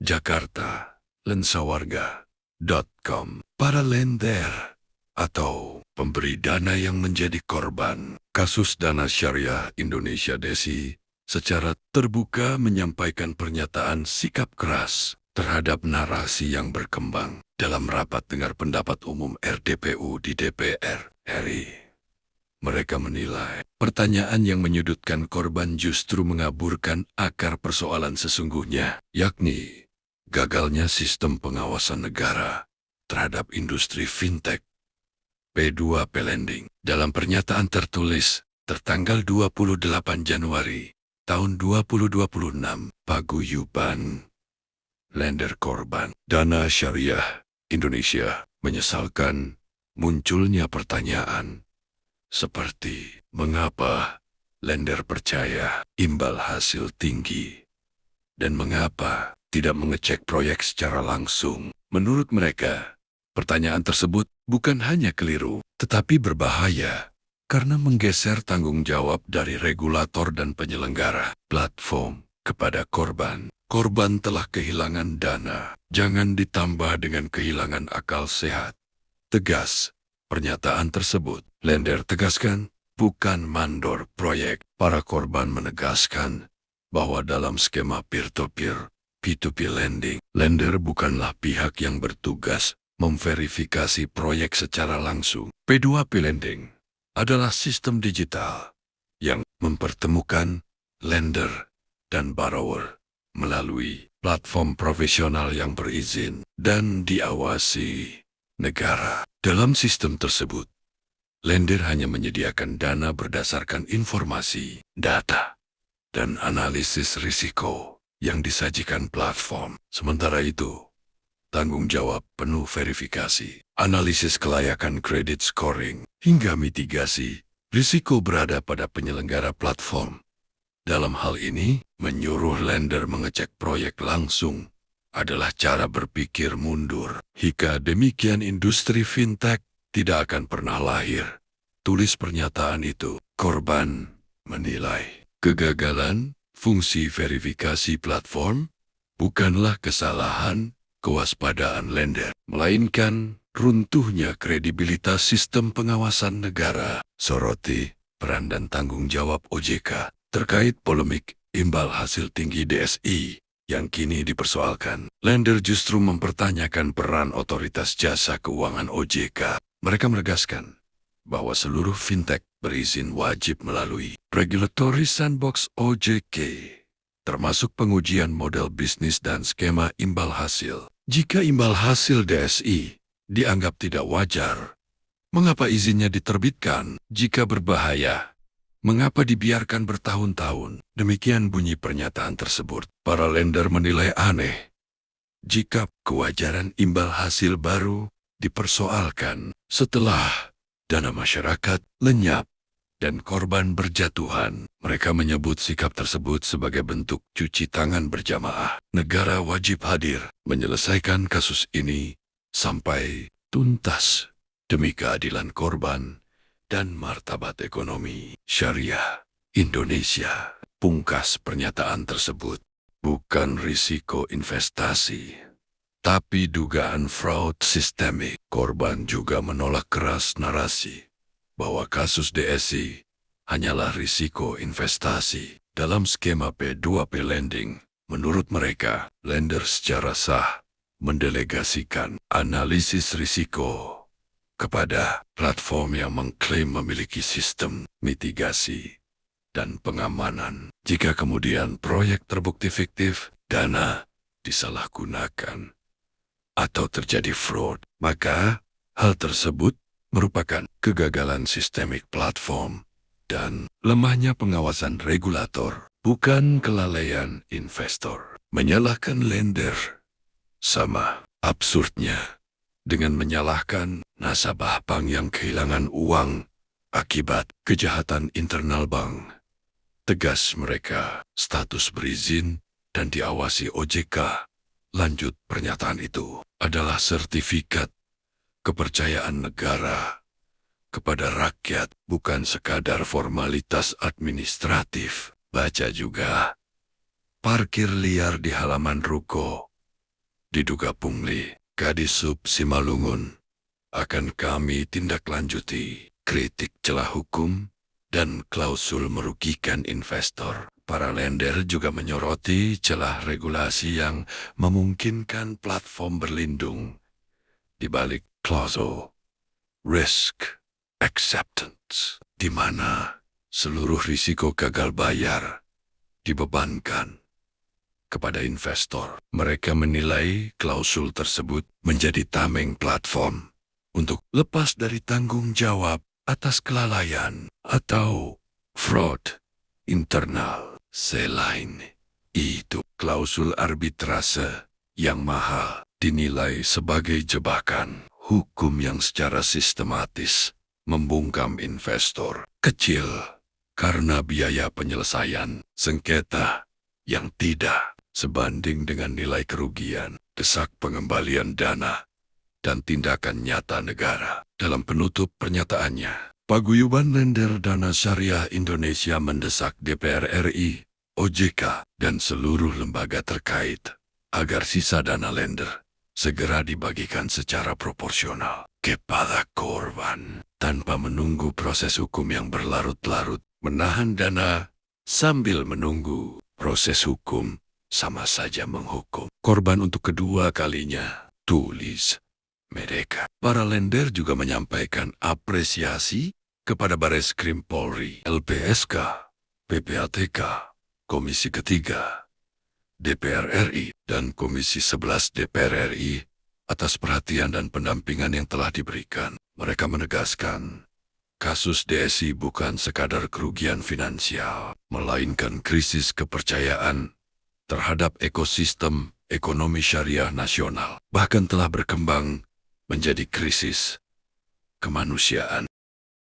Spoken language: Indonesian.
Jakarta, lensawarga.com. Para lender atau pemberi dana yang menjadi korban kasus dana syariah Indonesia DSI secara terbuka menyampaikan pernyataan sikap keras terhadap narasi yang berkembang dalam rapat dengar pendapat umum RDPU di DPR RI. Mereka menilai pertanyaan yang menyudutkan korban justru mengaburkan akar persoalan sesungguhnya, yakni gagalnya sistem pengawasan negara terhadap industri fintech P2P Lending. Dalam pernyataan tertulis tertanggal 28 Januari tahun 2026, Paguyuban Lender Korban Dana Syariah Indonesia menyesalkan munculnya pertanyaan seperti mengapa lender percaya imbal hasil tinggi dan mengapa tidak mengecek proyek secara langsung. Menurut mereka, pertanyaan tersebut bukan hanya keliru, tetapi berbahaya karena menggeser tanggung jawab dari regulator dan penyelenggara platform kepada korban. Korban telah kehilangan dana, jangan ditambah dengan kehilangan akal sehat. Tegas pernyataan tersebut. Lender tegaskan, bukan mandor proyek. Para korban menegaskan bahwa dalam skema peer-to-peer, P2P lending, lender bukanlah pihak yang bertugas memverifikasi proyek secara langsung. P2P lending adalah sistem digital yang mempertemukan lender dan borrower melalui platform profesional yang berizin dan diawasi negara. Dalam sistem tersebut, lender hanya menyediakan dana berdasarkan informasi, data, dan analisis risiko yang disajikan platform. Sementara itu, tanggung jawab penuh verifikasi, analisis kelayakan kredit scoring, hingga mitigasi risiko berada pada penyelenggara platform. Dalam hal ini, menyuruh lender mengecek proyek langsung adalah cara berpikir mundur. Jika demikian industri fintech tidak akan pernah lahir. Tulis pernyataan itu. Korban menilai kegagalan fungsi verifikasi platform bukanlah kesalahan kewaspadaan lender, melainkan runtuhnya kredibilitas sistem pengawasan negara. Soroti peran dan tanggung jawab OJK terkait polemik imbal hasil tinggi DSI yang kini dipersoalkan. Lender justru mempertanyakan peran otoritas jasa keuangan OJK. Mereka menegaskan bahwa seluruh fintech berizin wajib melalui Regulatory Sandbox OJK, termasuk pengujian model bisnis dan skema imbal hasil. Jika imbal hasil DSI dianggap tidak wajar, mengapa izinnya diterbitkan? Jika berbahaya, mengapa dibiarkan bertahun-tahun? Demikian bunyi pernyataan tersebut. Para lender menilai aneh jika kewajaran imbal hasil baru dipersoalkan setelah dana masyarakat lenyap dan korban berjatuhan. Mereka menyebut sikap tersebut sebagai bentuk cuci tangan berjamaah. Negara wajib hadir menyelesaikan kasus ini sampai tuntas demi keadilan korban dan martabat ekonomi syariah Indonesia. Pungkas pernyataan tersebut, bukan risiko investasi, tapi dugaan fraud sistemik. Korban juga menolak keras narasi bahwa kasus DSI hanyalah risiko investasi. Dalam skema P2P lending, menurut mereka, lender secara sah mendelegasikan analisis risiko kepada platform yang mengklaim memiliki sistem mitigasi dan pengamanan. Jika kemudian proyek terbukti fiktif, dana disalahgunakan, atau terjadi fraud, maka hal tersebut merupakan kegagalan sistemik platform dan lemahnya pengawasan regulator, bukan kelalaian investor. Menyalahkan lender sama absurdnya dengan menyalahkan nasabah bank yang kehilangan uang akibat kejahatan internal bank. Tegas mereka, status berizin dan diawasi OJK. Lanjut pernyataan itu adalah sertifikat kepercayaan negara kepada rakyat, bukan sekadar formalitas administratif. Baca juga, parkir liar di halaman ruko diduga pungli. Kadis Sub Simalungun akan kami tindak lanjuti. Kritik celah hukum dan klausul merugikan investor. Para lender juga menyoroti celah regulasi yang memungkinkan platform berlindung di balik klausul risk acceptance, di mana seluruh risiko gagal bayar dibebankan kepada investor. Mereka menilai klausul tersebut menjadi tameng platform untuk lepas dari tanggung jawab atas kelalaian atau fraud internal. Selain itu, klausul arbitrase yang mahal dinilai sebagai jebakan hukum yang secara sistematis membungkam investor kecil karena biaya penyelesaian sengketa yang tidak sebanding dengan nilai kerugian, desak pengembalian dana, dan tindakan nyata negara. Dalam penutup pernyataannya, Paguyuban Lender Dana Syariah Indonesia mendesak DPR RI, OJK, dan seluruh lembaga terkait agar sisa dana lender segera dibagikan secara proporsional kepada korban tanpa menunggu proses hukum yang berlarut-larut. Menahan dana sambil menunggu proses hukum sama saja menghukum korban untuk kedua kalinya, tulis mereka. Para lender juga menyampaikan apresiasi kepada Bareskrim Polri, LPSK, PPATK, Komisi Ketiga, DPR RI, dan Komisi 11 DPR RI atas perhatian dan pendampingan yang telah diberikan. Mereka menegaskan, kasus DSI bukan sekadar kerugian finansial, melainkan krisis kepercayaan terhadap ekosistem ekonomi syariah nasional. Bahkan telah berkembang menjadi krisis kemanusiaan.